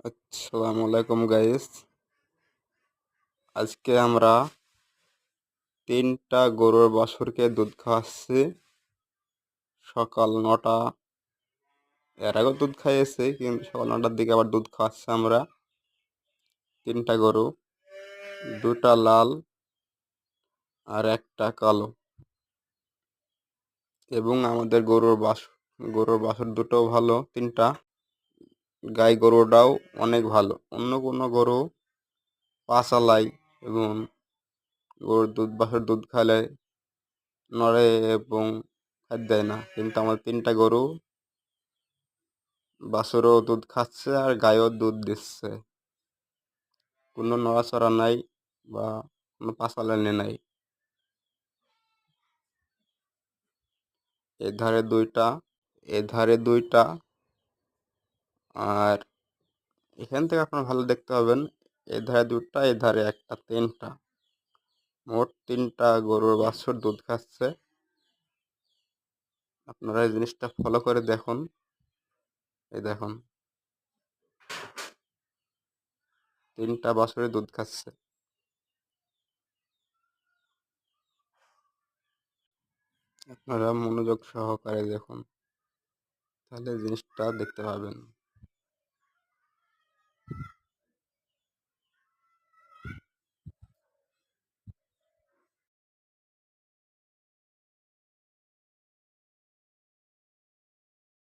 আসসালামু আলাইকুম গাইস। আজকে আমরা তিনটা গরুর বাছুরকে দুধ খাওয়াচ্ছি। সকাল 9টা, এর আগেও দুধ খাইয়েছি, কিন্তু সকাল 9টার দিকে আবার দুধ খাওয়াচ্ছি আমরা। তিনটা গরু, দুটা লাল আর একটা কালো। এবং আমাদের গরুর বাছুর দুটোও ভালো, তিনটা। গাই গরুটাও অনেক ভালো। অন্য কোনো গরু পা চালায় এবং বাছুর দুধ খাইলে নড়ে এবং খাদ্য দেয় না, কিন্তু আমাদের তিনটা গরু বাছুরও দুধ খাচ্ছে আর গায়েও দুধ দিচ্ছে। কোনো নড়াচড়া নাই বা কোনো পাছালানি নাই। এধারে দুইটা, এধারে দুইটা, আর এখান থেকে আপনারা ভালো দেখতে পাবেন, এধারে দুটা, এধারে একটা, তিনটা। মোট তিনটা গরুর বাছুর দুধ খাচ্ছে। আপনারা এই জিনিসটা ফলো করে দেখুন। এই দেখুন, তিনটা বাছুরে দুধ খাচ্ছে। আপনারা মনোযোগ সহকারে দেখুন, তাহলে জিনিসটা দেখতে পাবেন।